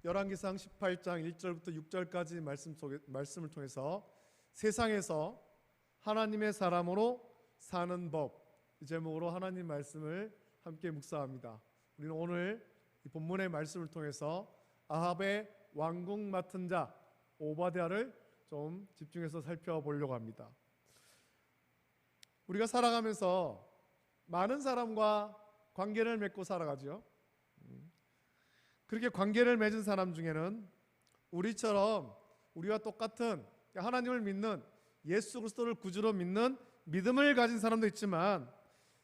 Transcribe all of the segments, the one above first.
열왕기상 18장 1절부터 6절까지 말씀을 통해서 세상에서 하나님의 사람으로 사는 법, 이 제목으로 하나님 말씀을 함께 묵상합니다. 우리는 오늘 이 본문의 말씀을 통해서 아합의 왕궁 맡은 자 오바댜를 좀 집중해서 살펴보려고 합니다. 우리가 살아가면서 많은 사람과 관계를 맺고 살아가죠. 그렇게 관계를 맺은 사람 중에는 우리처럼 우리와 똑같은 하나님을 믿는, 예수 그리스도를 구주로 믿는 믿음을 가진 사람도 있지만,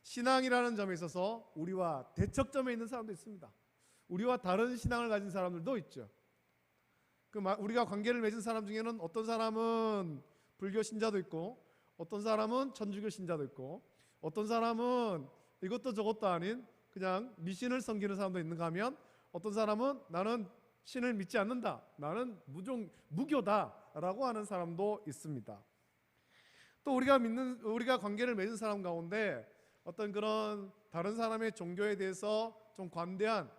신앙이라는 점에 있어서 우리와 대척점에 있는 사람도 있습니다. 우리와 다른 신앙을 가진 사람들도 있죠. 우리가 관계를 맺은 사람 중에는 어떤 사람은 불교 신자도 있고, 어떤 사람은 천주교 신자도 있고, 어떤 사람은 이것도 저것도 아닌 그냥 미신을 섬기는 사람도 있는가 하면, 어떤 사람은 나는 신을 믿지 않는다, 나는 무교다라고 하는 사람도 있습니다. 또 우리가 관계를 맺은 사람 가운데 어떤 그런 다른 사람의 종교에 대해서 좀 관대한,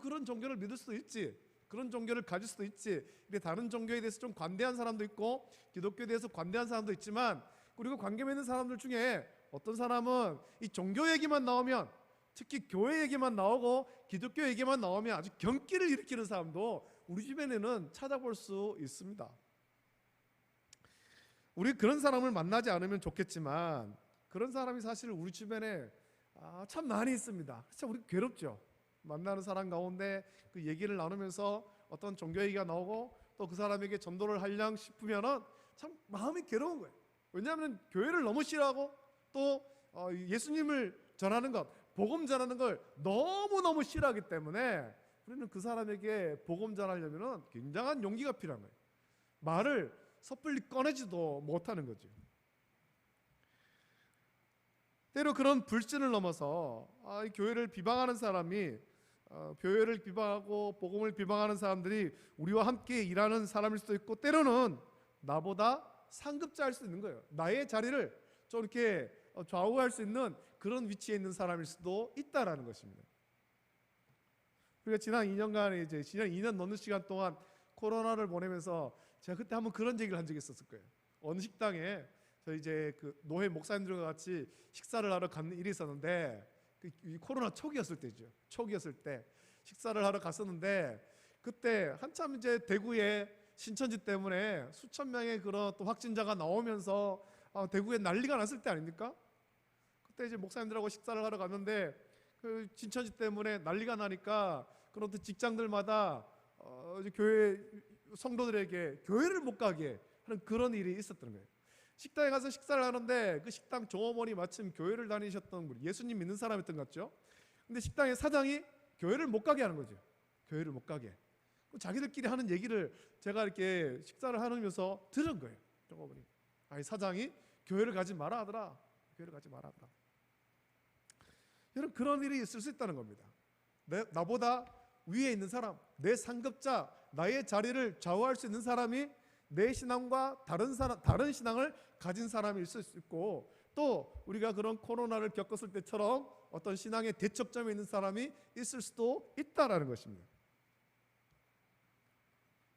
그런 종교를 믿을 수도 있지, 그런 종교를 가질 수도 있지, 이렇게 다른 종교에 대해서 좀 관대한 사람도 있고, 기독교에 대해서 관대한 사람도 있지만, 그리고 관계 맺는 사람들 중에 어떤 사람은 이 종교 얘기만 나오면, 특히 교회 얘기만 나오고 기독교 얘기만 나오면 아주 경기를 일으키는 사람도 우리 주변에는 찾아볼 수 있습니다. 우리 그런 사람을 만나지 않으면 좋겠지만, 그런 사람이 사실 우리 주변에 참 많이 있습니다. 참 우리 괴롭죠. 만나는 사람 가운데 그 얘기를 나누면서 어떤 종교 얘기가 나오고, 또 그 사람에게 전도를 하려 싶으면은 참 마음이 괴로운 거예요. 왜냐하면 교회를 너무 싫어하고, 또 예수님을 전하는 것, 복음 전하는 걸 너무너무 싫어하기 때문에 우리는 그 사람에게 복음 전하려면 굉장한 용기가 필요한 거예요. 말을 섣불리 꺼내지도 못하는 거죠. 때로 그런 불신을 넘어서 이 교회를 비방하는 사람이, 교회를 비방하고 복음을 비방하는 사람들이 우리와 함께 일하는 사람일 수도 있고, 때로는 나보다 상급자일 수도 있는 거예요. 나의 자리를 좀 이렇게 좌우할 수 있는 그런 위치에 있는 사람일 수도 있다라는 것입니다. 우리가 지난 2년 넘는 시간 동안 코로나를 보내면서 제가 그때 한번 그런 얘기를 한 적이 있었을 거예요. 어느 식당에 저희 그 노회 목사님들과 같이 식사를 하러 가는 일이 있었는데, 코로나 초기였을 때죠. 초기였을 때 식사를 하러 갔었는데, 그때 한참 대구에 신천지 때문에 수천 명의 그런 또 확진자가 나오면서 대구에 난리가 났을 때 아닙니까? 그때 목사님들하고 식사를 하러 갔는데, 그 신천지 때문에 난리가 나니까 그런 직장들마다 교회 성도들에게 교회를 못 가게 하는 그런 일이 있었던 거예요. 식당에 가서 식사를 하는데, 그 식당 종업원이 마침 교회를 다니셨던 분, 예수님 믿는 사람이었던 것 같죠. 근데 식당의 사장이 교회를 못 가게 하는 거죠. 교회를 못 가게. 자기들끼리 하는 얘기를 제가 이렇게 식사를 하면서 들은 거예요. 종업원이, 사장이 교회를 가지 마라 하더라. 교회를 가지 마라 하더라. 여러분, 그런 일이 있을 수 있다는 겁니다. 나보다 위에 있는 사람, 내 상급자, 나의 자리를 좌우할 수 있는 사람이 내 신앙과 다른 신앙을 가진 사람일 수 있고, 또 우리가 그런 코로나를 겪었을 때처럼 어떤 신앙의 대척점에 있는 사람이 있을 수도 있다라는 것입니다.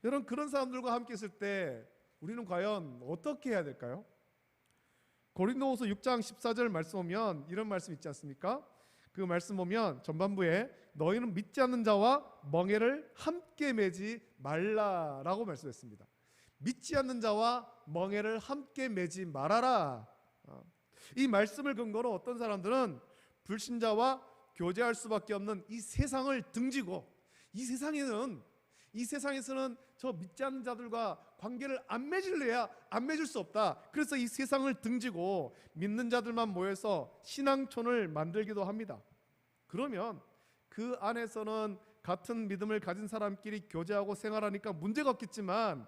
여러분, 그런 사람들과 함께 있을 때 우리는 과연 어떻게 해야 될까요? 고린도후서 6장 14절 말씀 보면 이런 말씀 있지 않습니까? 그 말씀 보면 전반부에 너희는 믿지 않는 자와 멍에를 함께 매지 말라라고 말씀했습니다. 믿지 않는 자와 멍에를 함께 매지 말아라. 이 말씀을 근거로 어떤 사람들은 불신자와 교제할 수밖에 없는 이 세상을 등지고, 이 세상에서는 저 믿지 않는 자들과 관계를 안 맺을래야 안 맺을 수 없다. 그래서 이 세상을 등지고 믿는 자들만 모여서 신앙촌을 만들기도 합니다. 그러면 그 안에서는 같은 믿음을 가진 사람끼리 교제하고 생활하니까 문제가 없겠지만,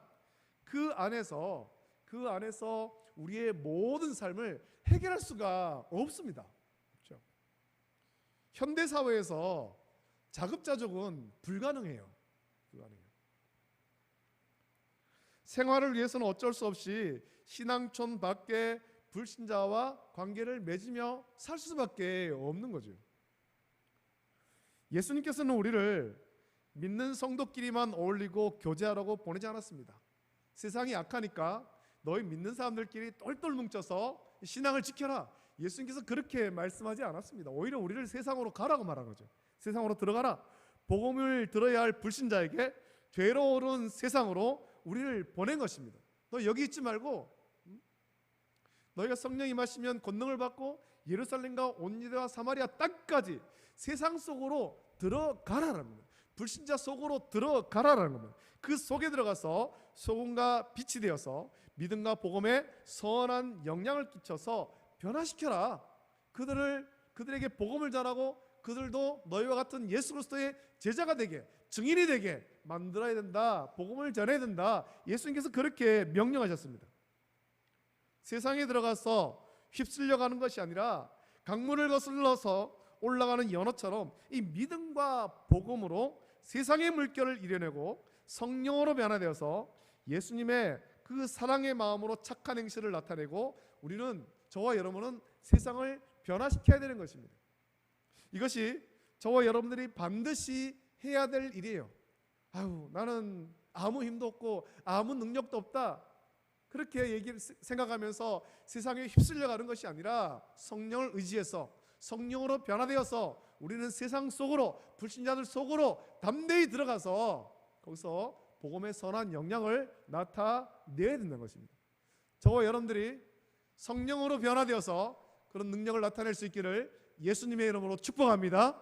그 안에서 우리의 모든 삶을 해결할 수가 없습니다. 그렇죠? 현대 사회에서 자급자족은 불가능해요. 생활을 위해서는 어쩔 수 없이 신앙촌 밖에 불신자와 관계를 맺으며 살 수밖에 없는 거죠. 예수님께서는 우리를 믿는 성도끼리만 어울리고 교제하라고 보내지 않았습니다. 세상이 약하니까 너희 믿는 사람들끼리 똘똘 뭉쳐서 신앙을 지켜라, 예수님께서 그렇게 말씀하지 않았습니다. 오히려 우리를 세상으로 가라고 말한 거죠. 세상으로 들어가라. 복음을 들어야 할 불신자에게 죄로 오른 세상으로 우리를 보낸 것입니다. 너 여기 있지 말고 너희가 성령 임하시면 권능을 받고 예루살렘과 온 유대와 사마리아 땅까지 세상 속으로 들어가라라는 겁니다. 불신자 속으로 들어가라라는 겁니다. 그 속에 들어가서 소금과 빛이 되어서 믿음과 복음에 선한 영향을 끼쳐서 변화시켜라. 그들에게 복음을 전하고 그들도 너희와 같은 예수 그리스도의 제자가 되게, 증인이 되게 만들어야 된다. 복음을 전해야 된다. 예수님께서 그렇게 명령하셨습니다. 세상에 들어가서 휩쓸려 가는 것이 아니라 강물을 거슬러서 올라가는 연어처럼 이 믿음과 복음으로 세상의 물결을 이겨내고 성령으로 변화되어서 예수님의 그 사랑의 마음으로 착한 행실을 나타내고 우리는, 저와 여러분은 세상을 변화시켜야 되는 것입니다. 이것이 저와 여러분들이 반드시 해야 될 일이에요. 나는 아무 힘도 없고 아무 능력도 없다, 그렇게 생각하면서 세상에 휩쓸려 가는 것이 아니라 성령을 의지해서 성령으로 변화되어서 우리는 세상 속으로, 불신자들 속으로 담대히 들어가서 거기서 복음의 선한 영향을 나타내야 된다는 것입니다. 저와 여러분들이 성령으로 변화되어서 그런 능력을 나타낼 수 있기를 예수님의 이름으로 축복합니다.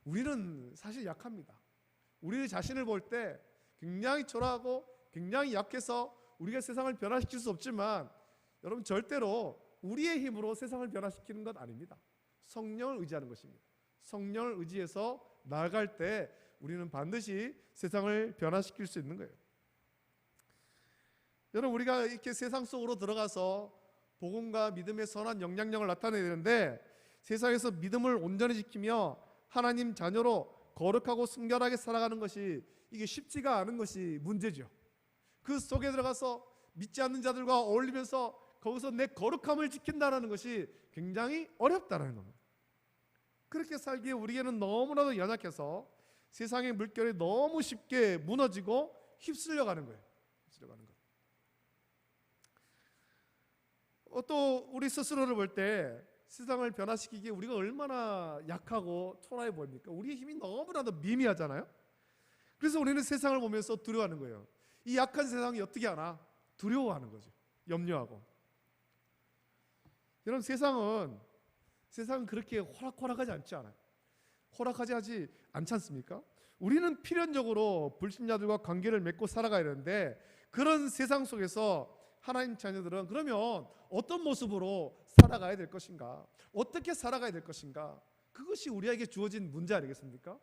우리는 사실 약합니다. 우리 자신을 볼 때 굉장히 초라하고 굉장히 약해서 우리가 세상을 변화시킬 수 없지만, 여러분 절대로 우리의 힘으로 세상을 변화시키는 것 아닙니다. 성령을 의지하는 것입니다. 성령을 의지해서 나아갈 때 우리는 반드시 세상을 변화시킬 수 있는 거예요. 여러분, 우리가 이렇게 세상 속으로 들어가서 복음과 믿음의 선한 영향력을 나타내야 되는데, 세상에서 믿음을 온전히 지키며 하나님 자녀로 거룩하고 순결하게 살아가는 것이 이게 쉽지가 않은 것이 문제죠. 그 속에 들어가서 믿지 않는 자들과 어울리면서 거기서 내 거룩함을 지킨다는 것이 굉장히 어렵다는 겁니다. 그렇게 살기에 우리에게는 너무나도 연약해서 세상의 물결이 너무 쉽게 무너지고 휩쓸려가는 거예요. 휩쓸려가는 것. 또 우리 스스로를 볼 때 세상을 변화시키기에 우리가 얼마나 약하고 초라해 보입니까? 우리의 힘이 너무나도 미미하잖아요. 그래서 우리는 세상을 보면서 두려워하는 거예요. 이 약한 세상이 어떻게 하나? 두려워하는 거죠. 염려하고. 여러분, 세상은 그렇게 호락호락하지 않지 않아요. 호락하지 않지 않습니까? 우리는 필연적으로 불신자들과 관계를 맺고 살아가야 되는데, 그런 세상 속에서 하나님 자녀들은 그러면 어떤 모습으로 살아가야 될 것인가? 어떻게 살아가야 될 것인가? 그것이 우리에게 주어진 문제 아니겠습니까?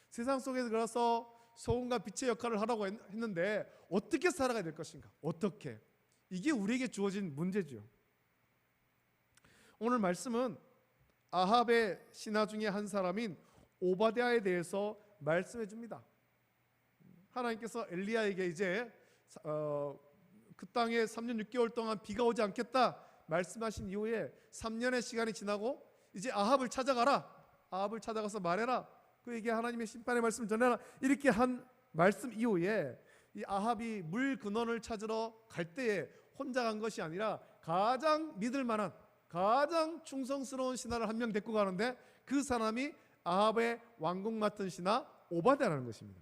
세상 속에 들어가서 소금과 빛의 역할을 하라고 했는데 어떻게 살아가야 될 것인가? 어떻게? 이게 우리에게 주어진 문제죠. 오늘 말씀은 아합의 신하 중에 한 사람인 오바댜에 대해서 말씀해 줍니다. 하나님께서 엘리야에게 이제 그 땅에 3년 6개월 동안 비가 오지 않겠다 말씀하신 이후에 3년의 시간이 지나고 이제 아합을 찾아가라. 아합을 찾아가서 말해라. 그에게 하나님의 심판의 말씀을 전해라. 이렇게 한 말씀 이후에 이 아합이 물 근원을 찾으러 갈 때에 혼자 간 것이 아니라 가장 믿을 만한, 가장 충성스러운 신하를 한 명 데리고 가는데, 그 사람이 아합의 왕궁 맡은 신하 오바댜라는 것입니다.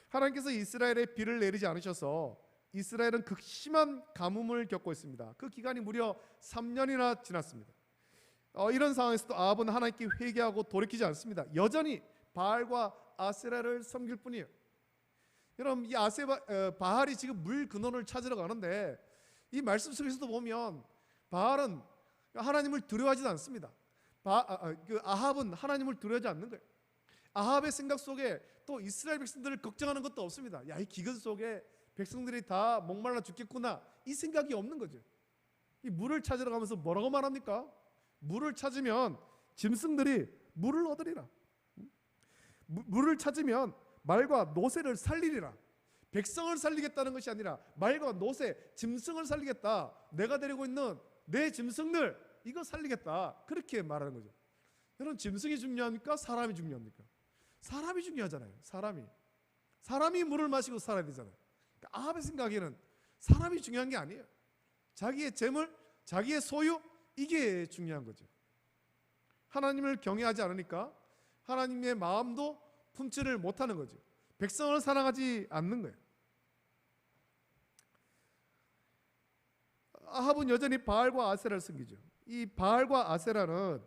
하나님께서 이스라엘에 비를 내리지 않으셔서 이스라엘은 극심한 가뭄을 겪고 있습니다. 그 기간이 무려 3년이나 지났습니다. 이런 상황에서도 아합은 하나님께 회개하고 돌이키지 않습니다. 여전히 바알과 아세라를 섬길 뿐이에요. 여러분, 이 바알이 지금 물 근원을 찾으러 가는데, 이 말씀 속에서도 보면 바알은 하나님을 두려워하지 않습니다. 아합은 하나님을 두려워하지 않는 거예요. 아합의 생각 속에 또 이스라엘 백성들을 걱정하는 것도 없습니다. 야, 이 기근 속에 백성들이 다 목말라 죽겠구나, 이 생각이 없는 거죠. 이 물을 찾으러 가면서 뭐라고 말합니까? 물을 찾으면 짐승들이 물을 얻으리라. 물을 찾으면 말과 노새를 살리리라. 백성을 살리겠다는 것이 아니라 말과 노새, 짐승을 살리겠다. 내가 데리고 있는 내 짐승들, 이거 살리겠다. 그렇게 말하는 거죠. 여러분, 짐승이 중요합니까? 사람이 중요합니까? 사람이 중요하잖아요. 사람이 물을 마시고 살아야 되잖아요. 그러니까 아합의 생각에는 사람이 중요한 게 아니에요. 자기의 재물, 자기의 소유, 이게 중요한 거죠. 하나님을 경외하지 않으니까 하나님의 마음도 품지를 못하는 거죠. 백성을 사랑하지 않는 거예요. 아합은 여전히 바알과 아세라를 섬기죠. 이 바알과 아세라는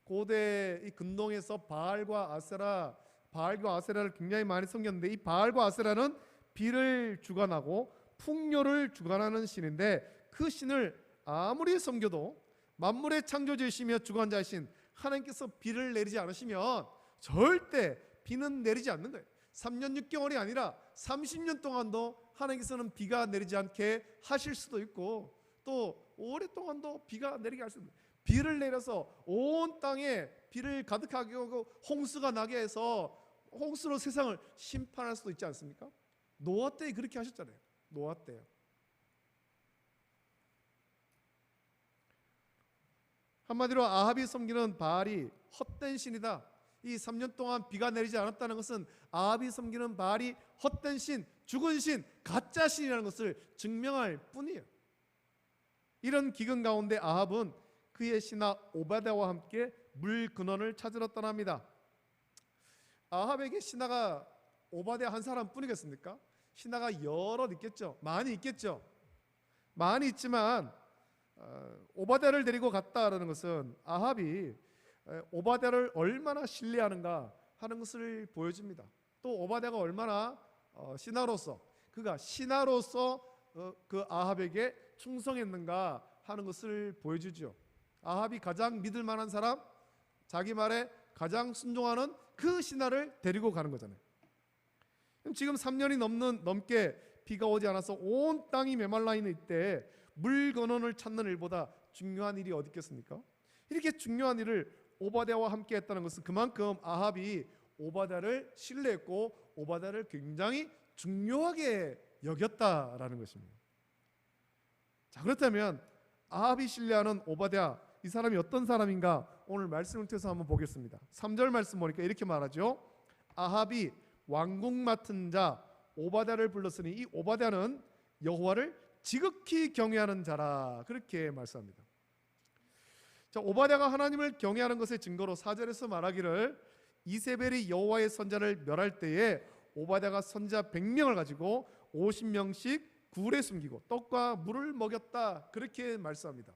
고대 이 근동에서 바알과 아세라를 굉장히 많이 섬겼는데, 이 바알과 아세라는 비를 주관하고 풍요를 주관하는 신인데, 그 신을 아무리 섬겨도 만물의 창조주이시며 주관자이신 하나님께서 비를 내리지 않으시면 절대 비는 내리지 않는 거예요. 3년 6개월이 아니라 30년 동안도 하나님께서는 비가 내리지 않게 하실 수도 있고, 또 오랫동안도 비가 내리게 할 수도 있습니다. 비를 내려서 온 땅에 비를 가득하게 하고 홍수가 나게 해서 홍수로 세상을 심판할 수도 있지 않습니까? 노아 때 그렇게 하셨잖아요. 노아 때요. 한마디로 아합이 섬기는 바알이 헛된 신이다. 이 3년 동안 비가 내리지 않았다는 것은 아합이 섬기는 바알이 헛된 신, 죽은 신, 가짜 신이라는 것을 증명할 뿐이에요. 이런 기근 가운데 아합은 그의 신하 오바댜와 함께 물 근원을 찾으러 떠납니다. 아합에게 신하가 오바댜 한 사람뿐이겠습니까? 신하가 여럿 있겠죠. 많이 있겠죠. 많이 있지만 오바댜를 데리고 갔다라는 것은 아합이 오바댜를 얼마나 신뢰하는가 하는 것을 보여줍니다. 또 오바댜가 얼마나 그가 신하로서 그 아합에게 충성했는가 하는 것을 보여주죠. 아합이 가장 믿을 만한 사람, 자기 말에 가장 순종하는 그 신하를 데리고 가는 거잖아요. 지금 3년이 넘게 비가 오지 않아서 온 땅이 메말라 있는 이때 물 근원을 찾는 일보다 중요한 일이 어디 있겠습니까? 이렇게 중요한 일을 오바댜와 함께 했다는 것은 그만큼 아합이 오바댜를 신뢰했고 오바댜를 굉장히 중요하게 여겼다라는 것입니다. 자, 그렇다면 아합이 신뢰하는 오바댜, 이 사람이 어떤 사람인가 오늘 말씀을 통해서 한번 보겠습니다. 3절 말씀 보니까 이렇게 말하죠. 아합이 왕궁 맡은 자 오바댜를 불렀으니, 이 오바댜는 여호와를 지극히 경외하는 자라, 그렇게 말씀합니다. 자, 오바댜가 하나님을 경외하는 것의 증거로 4절에서 말하기를 이세벨이 여호와의 선자를 멸할 때에 오바댜가 선자 100명을 가지고 50명씩 굴에 숨기고 떡과 물을 먹였다, 그렇게 말씀합니다.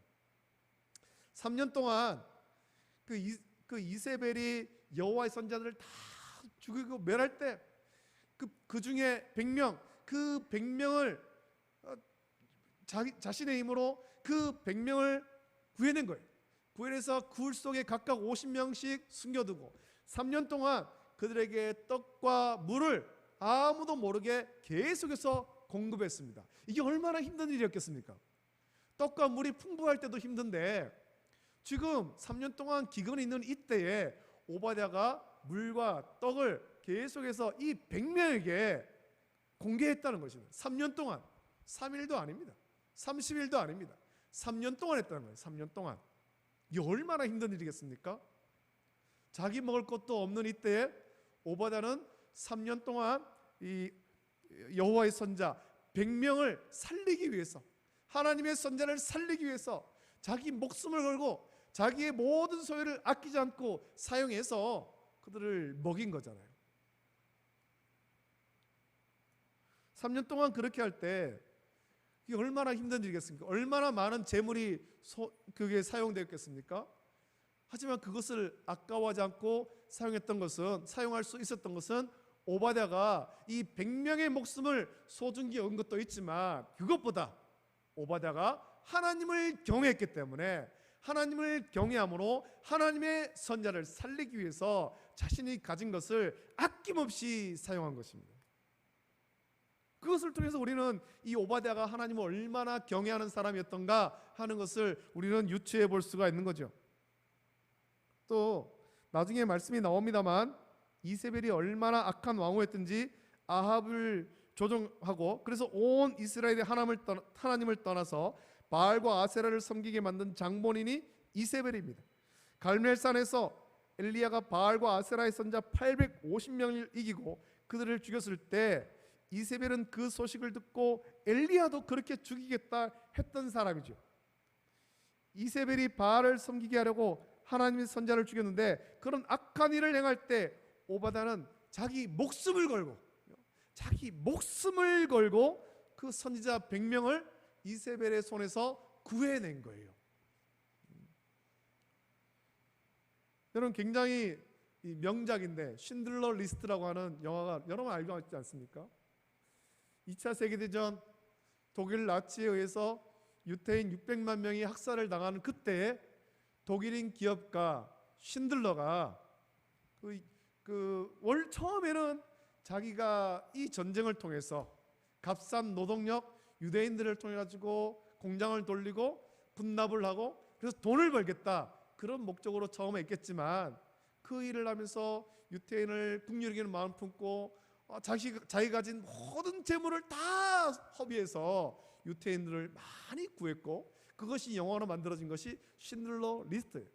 3년 동안 그 이세벨이 여호와의 선자들을 다 죽이고 멸할 때 그 중에 100명, 그 100명을 자신의 힘으로 그 100명을 구해낸 거예요. 구해내서 굴 속에 각각 50명씩 숨겨두고 3년 동안 그들에게 떡과 물을 아무도 모르게 계속해서 공급했습니다. 이게 얼마나 힘든 일이었겠습니까? 떡과 물이 풍부할 때도 힘든데 지금 3년 동안 기근이 있는 이때에 오바댜가 물과 떡을 계속해서 이 100명에게 공개했다는 것입니다. 3년 동안, 3일도 아닙니다. 30일도 아닙니다. 3년 동안 했다는 거예요. 3년 동안. 이게 얼마나 힘든 일이겠습니까? 자기 먹을 것도 없는 이때에 오바댜는 3년 동안 이 여호와의 선자 100명을 살리기 위해서, 하나님의 선자를 살리기 위해서 자기 목숨을 걸고 자기의 모든 소유를 아끼지 않고 사용해서 그들을 먹인 거잖아요. 3년 동안 그렇게 할 때 이게 얼마나 힘든 일이겠습니까? 얼마나 많은 재물이 그게 사용되었겠습니까? 하지만 그것을 아까워하지 않고 사용할 수 있었던 것은 오바댜가 이 100명의 목숨을 소중히 여긴 것도 있지만, 그것보다 오바댜가 하나님을 경외했기 때문에 하나님을 경외함으로 하나님의 선자를 살리기 위해서 자신이 가진 것을 아낌없이 사용한 것입니다. 그것을 통해서 우리는 이 오바댜가 하나님을 얼마나 경외하는 사람이었던가 하는 것을 우리는 유추해 볼 수가 있는 거죠. 또 나중에 말씀이 나옵니다만 이세벨이 얼마나 악한 왕후였든지 아합을 조종하고, 그래서 온 이스라엘의 하나님을 떠나서 바알과 아세라를 섬기게 만든 장본인이 이세벨입니다. 갈멜산에서 엘리야가 바알과 아세라의 선자 850명을 이기고 그들을 죽였을 때 이세벨은 그 소식을 듣고 엘리야도 그렇게 죽이겠다 했던 사람이죠. 이세벨이 바알을 섬기게 하려고 하나님의 선자를 죽였는데 그런 악한 일을 행할 때 오바다는 자기 목숨을 걸고 그 선지자 100명을 이세벨의 손에서 구해낸 거예요. 여러분, 굉장히 명작인데 쉰들러 리스트라고 하는 영화가 여러분 알고 있지 않습니까? 2차 세계대전 독일 나치에 의해서 유태인 600만 명이 학살을 당하는 그때 독일인 기업가 쉰들러가 처음에는 자기가 이 전쟁을 통해서 값싼 노동력 유대인들을 통해 가지고 공장을 돌리고 분납을 하고 그래서 돈을 벌겠다, 그런 목적으로 처음에 했겠지만 그 일을 하면서 유태인을 국률이기는 마음 품고 자기가 가진 모든 재물을 다 허비해서 유태인들을 많이 구했고, 그것이 영화로 만들어진 것이 쉰들러 리스트예요.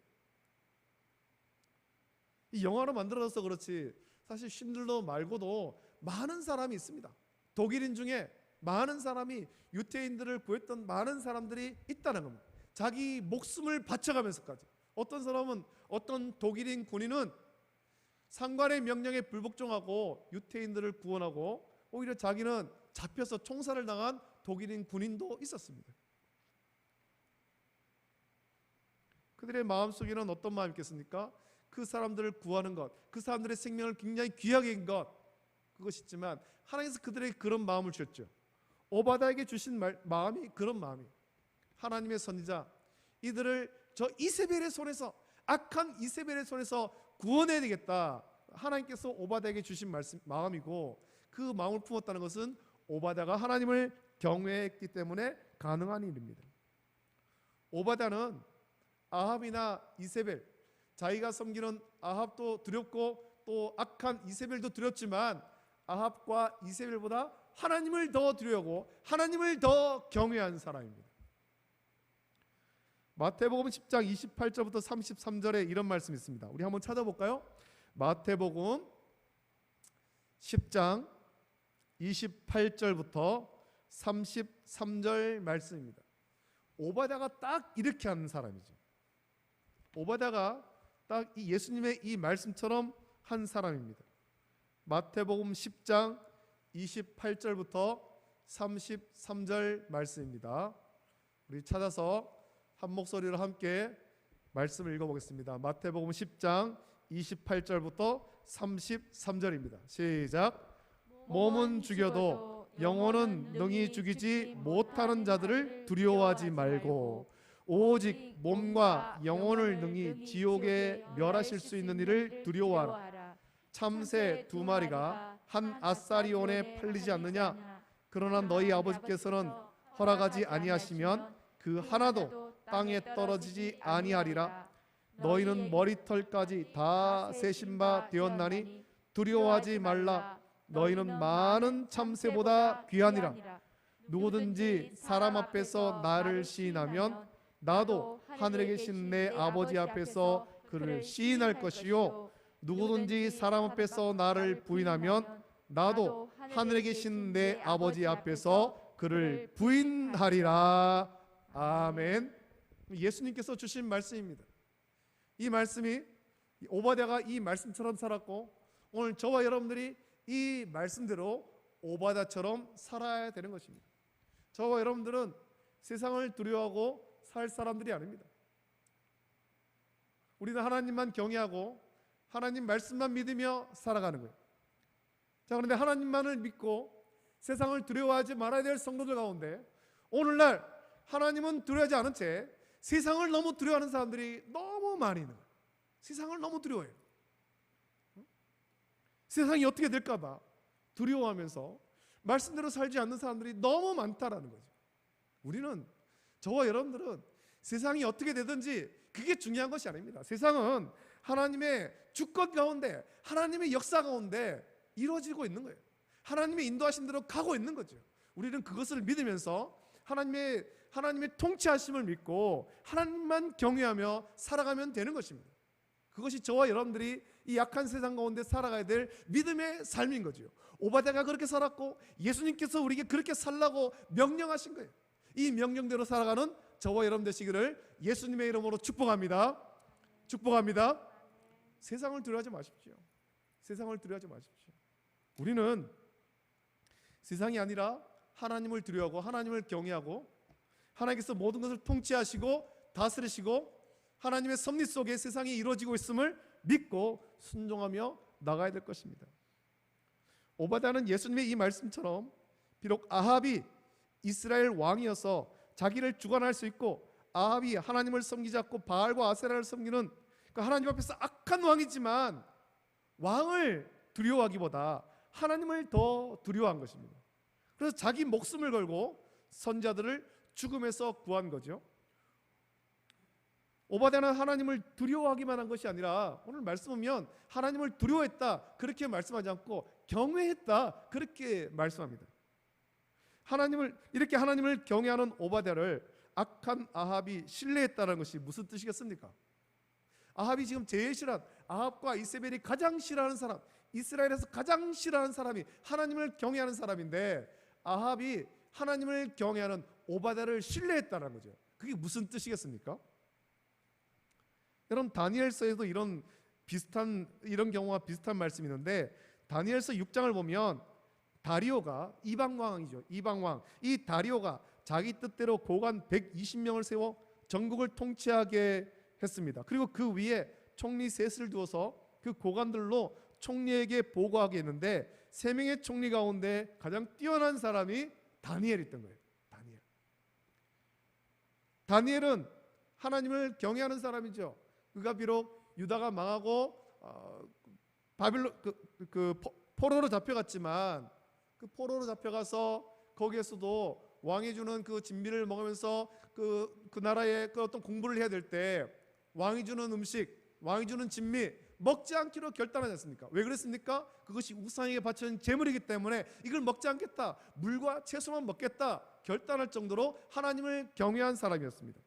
이 영화로 만들어져서 그렇지 사실 쉰들러 말고도 많은 사람이 있습니다. 독일인 중에 많은 사람이 유태인들을 구했던 많은 사람들이 있다는 겁니다. 자기 목숨을 바쳐가면서까지. 어떤 독일인 군인은 상관의 명령에 불복종하고 유태인들을 구원하고 오히려 자기는 잡혀서 총살을 당한 독일인 군인도 있었습니다. 그들의 마음속에는 어떤 마음이 있겠습니까? 그 사람들을 구하는 것, 그 사람들의 생명을 굉장히 귀하게 한 것, 그것이 있지만 하나님께서 그들에게 그런 마음을 주셨죠. 오바다에게 주신 마음이 그런 마음이에요. 하나님의 선지자, 이들을 저 이세벨의 손에서, 악한 이세벨의 손에서 구원해야 되겠다. 하나님께서 오바다에게 주신 마음이고, 그 마음을 품었다는 것은 오바다가 하나님을 경외했기 때문에 가능한 일입니다. 오바다는 아합이나 이세벨, 자기가 섬기는 아합도 두렵고 또 악한 이세벨도 두렵지만 아합과 이세벨보다 하나님을 더 두려워하고 하나님을 더 경외한 사람입니다. 마태복음 10장 28절부터 33절에 이런 말씀이 있습니다. 우리 한번 찾아볼까요? 마태복음 10장 28절부터 33절 말씀입니다. 오바다가 딱 이렇게 하는 사람이죠. 오바다가 딱 이 예수님의 이 말씀처럼 한 사람입니다. 마태복음 10장 28절부터 33절 말씀입니다. 우리 찾아서 한 목소리로 함께 말씀을 읽어보겠습니다. 마태복음 10장 28절부터 33절입니다. 시작. 몸은 죽여도 영혼은 능히 죽이지 못하는 자들을 두려워하지 말고 오직 몸과 영혼을 능히 지옥에 멸하실 수 있는 이를 두려워하라. 참새 2마리가 한 아사리온에 팔리지 않느냐? 그러나 너희 아버지께서는 허락하지 아니하시면 그 하나도 땅에 떨어지지 아니하리라. 너희는 머리털까지 다 세신 바 되었나니 두려워하지 말라. 너희는 많은 참새보다 귀하니라. 누구든지 사람 앞에서 나를 시인하면 나도 하늘에 계신 내 아버지 앞에서 그를 시인할 것이요, 누구든지 사람 앞에서 나를 부인하면 나도 하늘에 계신 내 아버지 앞에서 그를 부인하리라. 아멘. 예수님께서 주신 말씀입니다. 이 말씀이 오바다가 이 말씀처럼 살았고, 오늘 저와 여러분들이 이 말씀대로 오바다처럼 살아야 되는 것입니다. 저와 여러분들은 세상을 두려워하고 살 사람들이 아닙니다. 우리는 하나님만 경외하고 하나님 말씀만 믿으며 살아가는 거예요. 자, 그런데 하나님만을 믿고 세상을 두려워하지 말아야 될 성도들 가운데 오늘날 하나님은 두려워하지 않은 채 세상을 너무 두려워하는 사람들이 너무 많이 있는 거예요. 세상을 너무 두려워해요. 세상이 어떻게 될까 봐 두려워하면서 말씀대로 살지 않는 사람들이 너무 많다라는 거죠. 우리는, 저와 여러분들은 세상이 어떻게 되든지 그게 중요한 것이 아닙니다. 세상은 하나님의 주권 가운데, 하나님의 역사 가운데 이루어지고 있는 거예요. 하나님의 인도하신 대로 가고 있는 거죠. 우리는 그것을 믿으면서 하나님의 통치하심을 믿고 하나님만 경외하며 살아가면 되는 것입니다. 그것이 저와 여러분들이 이 약한 세상 가운데 살아가야 될 믿음의 삶인 거죠. 오바댜가 그렇게 살았고 예수님께서 우리에게 그렇게 살라고 명령하신 거예요. 이 명령대로 살아가는 저와 여러분 되시기를 예수님의 이름으로 축복합니다. 축복합니다. 세상을 두려워하지 마십시오. 세상을 두려워하지 마십시오. 우리는 세상이 아니라 하나님을 두려워하고 하나님을 경외하고 하나님께서 모든 것을 통치하시고 다스리시고 하나님의 섭리 속에 세상이 이루어지고 있음을 믿고 순종하며 나가야 될 것입니다. 오바댜는 예수님의 이 말씀처럼 비록 아합이 이스라엘 왕이어서 자기를 주관할 수 있고 아합이 하나님을 섬기지 않고 바알과 아세라를 섬기는 그 하나님 앞에서 악한 왕이지만 왕을 두려워하기보다 하나님을 더 두려워한 것입니다. 그래서 자기 목숨을 걸고 선자들을 죽음에서 구한 거죠. 오바댜는 하나님을 두려워하기만 한 것이 아니라 오늘 말씀 보면 하나님을 두려워했다 그렇게 말씀하지 않고 경외했다 그렇게 말씀합니다. 이렇게 하나님을 경외하는 오바댜를 악한 아합이 신뢰했다는 것이 무슨 뜻이겠습니까? 아합이 지금 제일 싫어하는, 아합과 이세벨이 가장 싫어하는 사람, 이스라엘에서 가장 싫어하는 사람이 하나님을 경외하는 사람인데 아합이 하나님을 경외하는 오바댜를 신뢰했다는 거죠. 그게 무슨 뜻이겠습니까? 여러분 다니엘서에도 이런 경우와 비슷한 말씀이 있는데 다니엘서 6장을 보면 다리오가 이방왕이죠. 이방왕. 이 다리오가 자기 뜻대로 고관 120명을 세워 전국을 통치하게 했습니다. 그리고 그 위에 총리 셋을 두어서 그 고관들로 총리에게 보고하게 했는데 3명의 총리 가운데 가장 뛰어난 사람이 다니엘이었던 거예요. 다니엘은 하나님을 경외하는 사람이죠. 그가 비록 유다가 망하고 바빌론 포로로 잡혀갔지만 그 포로로 잡혀가서 거기에서도 왕이 주는 그 진미를 먹으면서 그 나라의 그 어떤 공부를 해야 될 때 왕이 주는 음식, 왕이 주는 진미 먹지 않기로 결단하지 않습니까? 왜 그랬습니까? 그것이 우상에게 바치는 제물이기 때문에 이걸 먹지 않겠다, 물과 채소만 먹겠다 결단할 정도로 하나님을 경외한 사람이었습니다.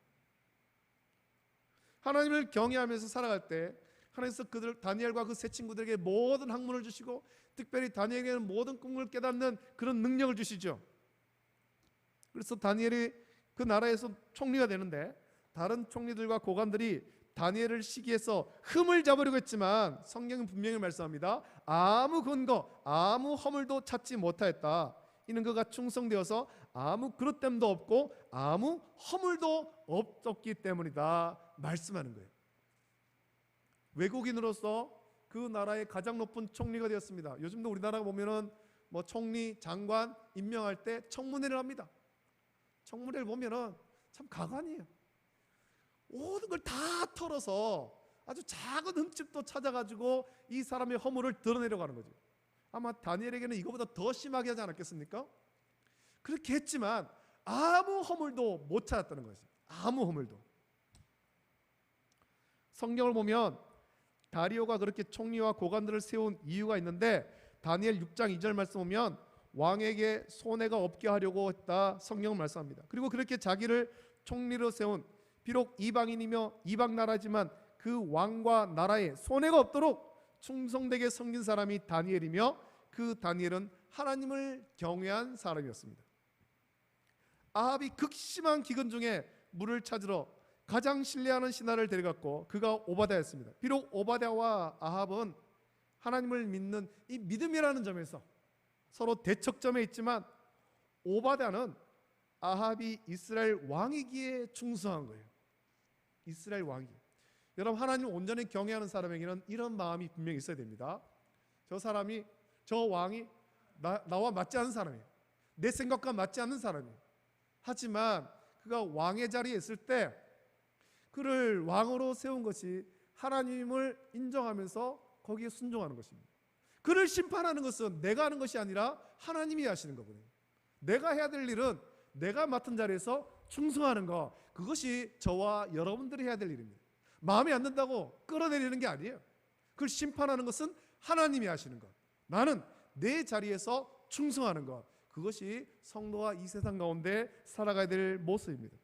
하나님을 경외하면서 살아갈 때 하나님께서 다니엘과 그 세 친구들에게 모든 학문을 주시고 특별히 다니엘에게는 모든 꿈을 깨닫는 그런 능력을 주시죠. 그래서 다니엘이 그 나라에서 총리가 되는데 다른 총리들과 고관들이 다니엘을 시기해서 흠을 잡으려고 했지만 성경은 분명히 말씀합니다. 아무 근거, 아무 허물도 찾지 못하였다. 이는 그가 충성되어서 아무 그릇됨도 없고 아무 허물도 없었기 때문이다 말씀하는 거예요. 외국인으로서 그 나라의 가장 높은 총리가 되었습니다. 요즘도 우리나라가 보면은 뭐 총리, 장관 임명할 때 청문회를 합니다. 청문회를 보면은 참 가관이에요. 모든 걸 다 털어서 아주 작은 흠집도 찾아가지고 이 사람의 허물을 드러내려고 하는 거죠. 아마 다니엘에게는 이거보다 더 심하게 하지 않았겠습니까? 그렇게 했지만 아무 허물도 못 찾았다는 거죠. 아무 허물도. 성경을 보면 다리오가 그렇게 총리와 고관들을 세운 이유가 있는데 다니엘 6장 2절 말씀 보면 왕에게 손해가 없게 하려고 했다 성경은 말씀합니다. 그리고 그렇게 자기를 총리로 세운 비록 이방인이며 이방 나라지만 그 왕과 나라에 손해가 없도록 충성되게 섬긴 사람이 다니엘이며 그 다니엘은 하나님을 경외한 사람이었습니다. 아합이 극심한 기근 중에 물을 찾으러 가장 신뢰하는 신하를 데려갔고 그가 오바댜였습니다. 비록 오바댜와 아합은 하나님을 믿는 이 믿음이라는 점에서 서로 대척점에 있지만 오바댜는 아합이 이스라엘 왕이기에 충성한 거예요. 이스라엘 왕이. 여러분 하나님을 온전히 경외하는 사람에게는 이런 마음이 분명히 있어야 됩니다. 저 왕이 나와 맞지 않는 사람이에요. 내 생각과 맞지 않는 사람이에요. 하지만 그가 왕의 자리에 있을 때 그를 왕으로 세운 것이 하나님을 인정하면서 거기에 순종하는 것입니다. 그를 심판하는 것은 내가 하는 것이 아니라 하나님이 하시는 거거든요. 내가 해야 될 일은 내가 맡은 자리에서 충성하는 것, 그것이 저와 여러분들이 해야 될 일입니다. 마음에 안 든다고 끌어내리는 게 아니에요. 그걸 심판하는 것은 하나님이 하시는 것, 나는 내 자리에서 충성하는 것, 그것이 성도가 이 세상 가운데 살아가야 될 모습입니다.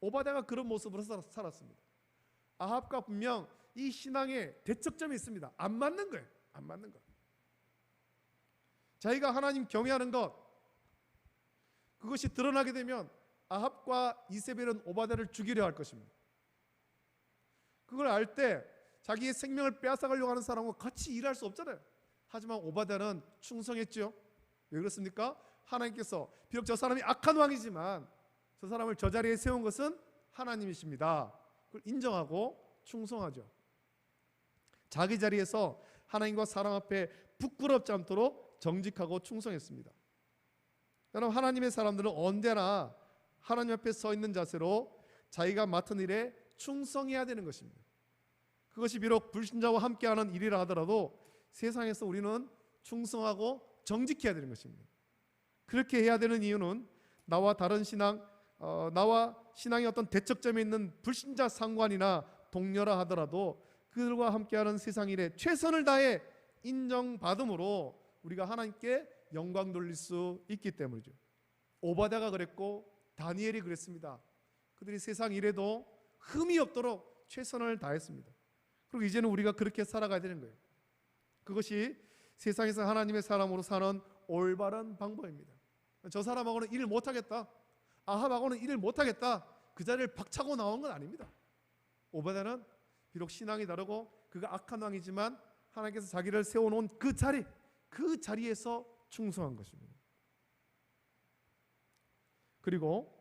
오바댜가 그런 모습으로 살았습니다. 아합과 분명 이 신앙의 대척점이 있습니다. 안 맞는 거예요. 안 맞는 거. 자기가 하나님 경외하는 것, 그것이 드러나게 되면 아합과 이세벨은 오바댜를 죽이려 할 것입니다. 그걸 알 때 자기의 생명을 빼앗아가려고 하는 사람과 같이 일할 수 없잖아요. 하지만 오바댜는 충성했죠. 왜 그렇습니까? 하나님께서 비록 저 사람이 악한 왕이지만 저 사람을 저 자리에 세운 것은 하나님이십니다. 그걸 인정하고 충성하죠. 자기 자리에서 하나님과 사람 앞에 부끄럽지 않도록 정직하고 충성했습니다. 여러분, 하나님의 사람들은 언제나 하나님 앞에 서 있는 자세로 자기가 맡은 일에 충성해야 되는 것입니다. 그것이 비록 불신자와 함께하는 일이라 하더라도 세상에서 우리는 충성하고 정직해야 되는 것입니다. 그렇게 해야 되는 이유는 나와 다른 신앙, 나와 신앙의 어떤 대척점에 있는 불신자 상관이나 동료라 하더라도 그들과 함께하는 세상 일에 최선을 다해 인정받음으로 우리가 하나님께 영광 돌릴 수 있기 때문이죠. 오바댜가 그랬고 다니엘이 그랬습니다. 그들이 세상 일에도 흠이 없도록 최선을 다했습니다. 그리고 이제는 우리가 그렇게 살아가야 되는 거예요. 그것이 세상에서 하나님의 사람으로 사는 올바른 방법입니다. 저 사람하고는 일을 못하겠다, 아합하고는 일을 못하겠다, 그 자리를 박차고 나온 건 아닙니다. 오바댜는 비록 신앙이 다르고 그가 악한 왕이지만 하나님께서 자기를 세워놓은 그 자리에서 충성한 것입니다. 그리고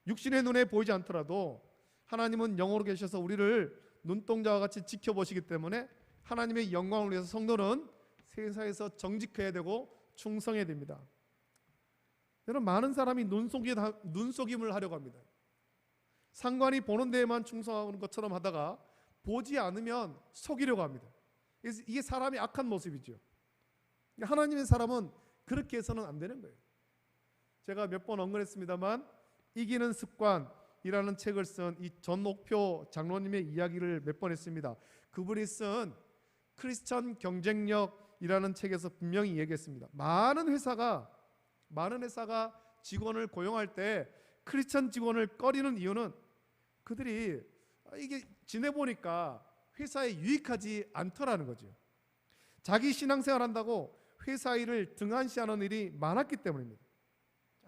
육신의 눈에 보이지 않더라도 하나님은 영으로 계셔서 우리를 눈동자와 같이 지켜보시기 때문에 하나님의 영광을 위해서 성도는 세상에서 정직해야 되고 충성해야 됩니다. 여러분, 많은 사람이 눈속임을 하려고 합니다. 상관이 보는 데에만 충성하는 것처럼 하다가 보지 않으면 속이려고 합니다. 이게 사람이 악한 모습이죠. 하나님의 사람은 그렇게 해서는 안 되는 거예요. 제가 몇 번 언급했습니다만 이기는 습관이라는 책을 쓴 이 전옥표 장로님의 이야기를 몇 번 했습니다. 그분이 쓴 크리스천 경쟁력이라는 책에서 분명히 얘기했습니다. 많은 회사가 직원을 고용할 때 크리스천 직원을 꺼리는 이유는 그들이 이게 지내보니까 회사에 유익하지 않더라는 거죠. 자기 신앙생활 한다고 회사 일을 등한시하는 일이 많았기 때문입니다.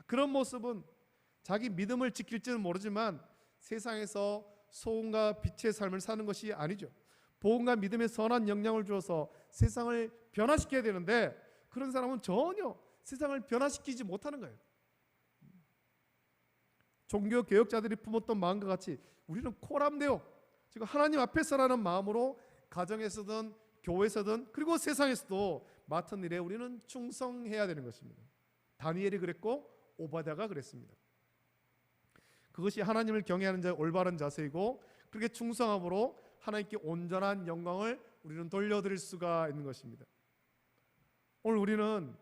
그런 모습은 자기 믿음을 지킬지는 모르지만 세상에서 소금과 빛의 삶을 사는 것이 아니죠. 복음과 믿음의 선한 영향을 주어서 세상을 변화시켜야 되는데 그런 사람은 전혀 세상을 변화시키지 못하는 거예요. 종교 개혁자들이 품었던 마음과 같이 우리는 코람데오, 지금 하나님 앞에서라는 마음으로 가정에서든 교회에서든 그리고 세상에서도 맡은 일에 우리는 충성해야 되는 것입니다. 다니엘이 그랬고 오바댜가 그랬습니다. 그것이 하나님을 경외하는 자의 올바른 자세이고 그렇게 충성함으로 하나님께 온전한 영광을 우리는 돌려드릴 수가 있는 것입니다. 오늘 우리는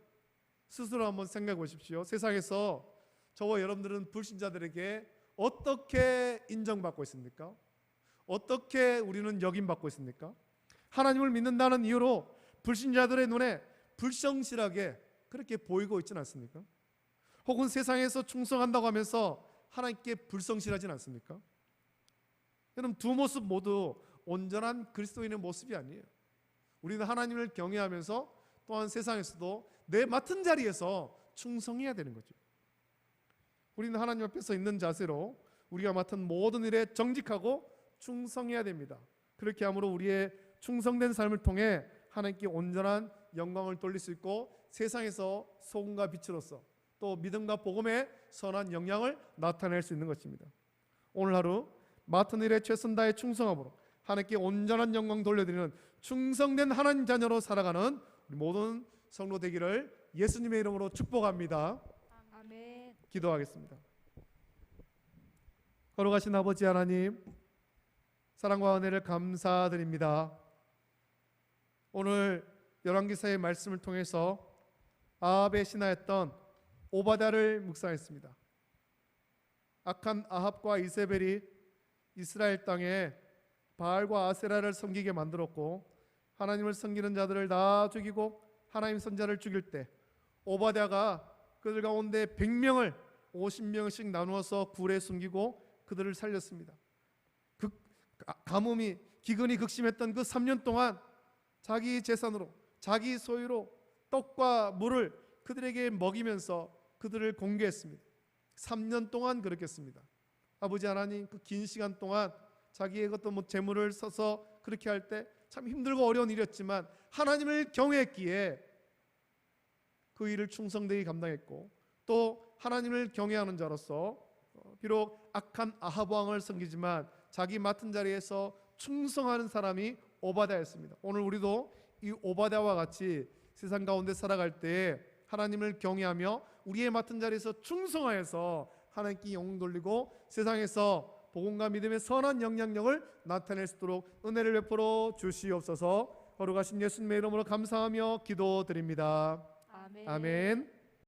스스로 한번 생각해 보십시오. 세상에서 저와 여러분들은 불신자들에게 어떻게 인정받고 있습니까? 어떻게 우리는 역임받고 있습니까? 하나님을 믿는다는 이유로 불신자들의 눈에 불성실하게 그렇게 보이고 있지는 않습니까? 혹은 세상에서 충성한다고 하면서 하나님께 불성실하진 않습니까? 여러분, 두 모습 모두 온전한 그리스도인의 모습이 아니에요. 우리는 하나님을 경외하면서 또한 세상에서도 내 맡은 자리에서 충성해야 되는 거죠. 우리는 하나님 앞에서 있는 자세로 우리가 맡은 모든 일에 정직하고 충성해야 됩니다. 그렇게 함으로 우리의 충성된 삶을 통해 하나님께 온전한 영광을 돌릴 수 있고 세상에서 소금과 빛으로서 또 믿음과 복음의 선한 영향을 나타낼 수 있는 것입니다. 오늘 하루 맡은 일에 최선 다해 충성함으로 하나님께 온전한 영광 돌려드리는 충성된 하나님 자녀로 살아가는 우리 모든 성도 되기를 예수님의 이름으로 축복합니다. 아멘. 기도하겠습니다. 거룩하신 아버지 하나님, 사랑과 은혜를 감사드립니다. 오늘 열왕기사의 말씀을 통해서 아합의 신하였던 오바댜를 묵상했습니다. 악한 아합과 이세벨이 이스라엘 땅에 바알과 아세라를 섬기게 만들었고 하나님을 섬기는 자들을 다 죽이고 하나님 선자를 죽일 때 오바댜가 그들 가운데 100명을 50명씩 나누어서 굴에 숨기고 그들을 살렸습니다. 그 가뭄이 기근이 극심했던 그 3년 동안 자기 재산으로, 자기 소유로 떡과 물을 그들에게 먹이면서 그들을 공개했습니다. 3년 동안 그렇게 했습니다. 아버지 하나님, 그 긴 시간 동안 자기의 어떤 재물을 써서 그렇게 할 때 참 힘들고 어려운 일이었지만 하나님을 경외했기에 그 일을 충성되게 감당했고, 또 하나님을 경외하는 자로서 비록 악한 아합 왕을 섬기지만 자기 맡은 자리에서 충성하는 사람이 오바댜였습니다. 오늘 우리도 이 오바댜와 같이 세상 가운데 살아갈 때 하나님을 경외하며 우리의 맡은 자리에서 충성하여서 하나님께 영광 돌리고 세상에서 복음과 믿음의 선한 영향력을 나타낼 수 있도록 은혜를 베풀어 주시옵소서. 거룩하신 예수님의 이름으로 감사하며 기도드립니다. 아멘. 아멘.